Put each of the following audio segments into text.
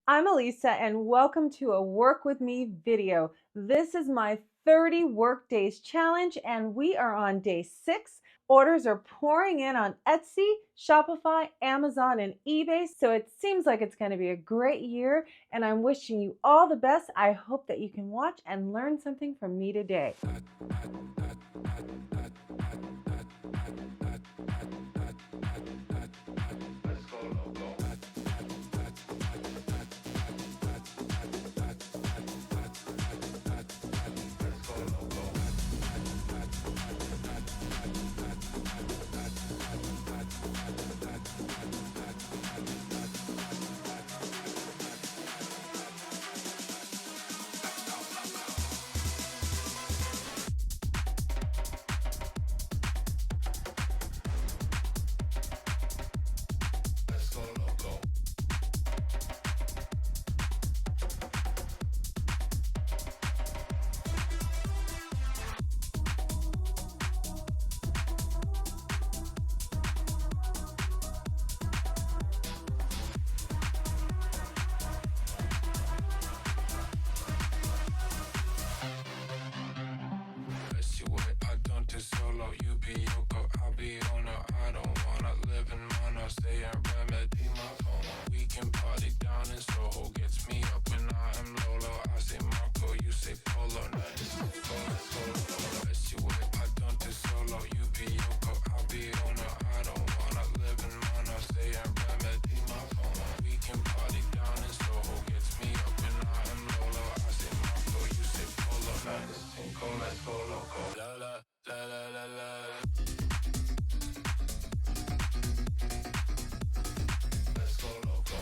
I'm Elisa and welcome to a Work With Me video. This is my 30 workdays challenge and we are on day 6. Orders are pouring in on Etsy, Shopify, Amazon, and eBay, so it seems like it's going to be a great year and I'm wishing you all the best. I hope that you can watch and learn something from me today. Solo, you be Yoko, I'll be Ono. I don't wanna live in mono, stay in remedy my phone. We can party down in Soho, gets me up when I am Lolo. I say Marco, you say Polo, nice. Let's you wait, I don't do solo, you be Yoko, I'll be Ono. I don't wanna live in mono, stay in remedy my phone. We can party down in Soho, gets me up when I am Lolo. I say Marco, you say Polo, nice. Let's go loco, la la. La la la la. Let's go loco.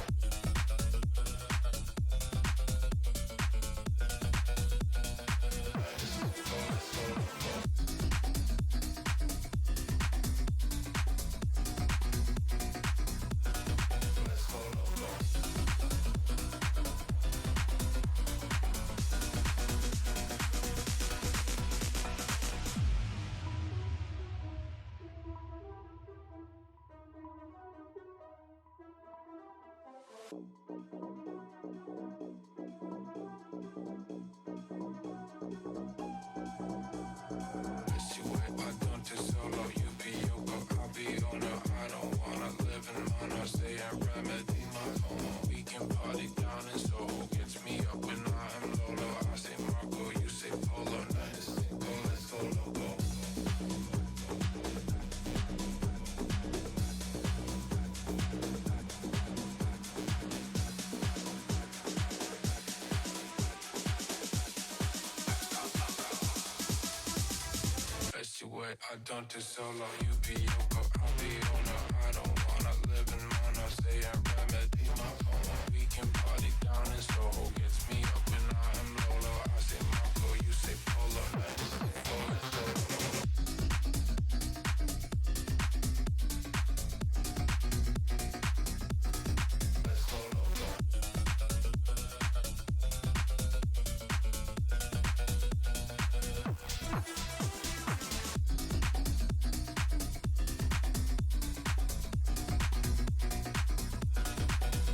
I don't do solo, you be Yoko, I'll be Ono. I don't wanna live in mono, stay in remedy my phone. We can party down in Soho, gets me up when I am Lolo. I say Marco, you say Polo, nice.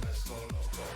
Let's go loco.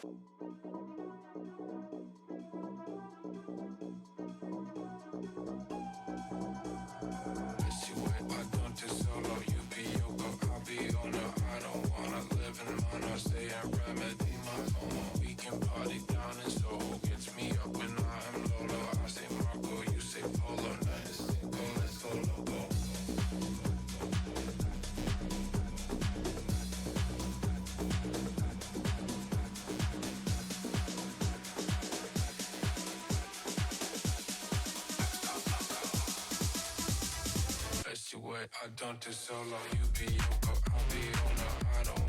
It's your way, I don't do solo. You be Yoko, I'll be owner. I don't wanna live in mono. Stay and remedy my FOMO. We can party down in Soho. Gets me up when I'm Lolo. I say Marco, you say Polo. Night is single, let's go loco. It's your way, I don't do solo. You be Yoko, I'll be owner. I don't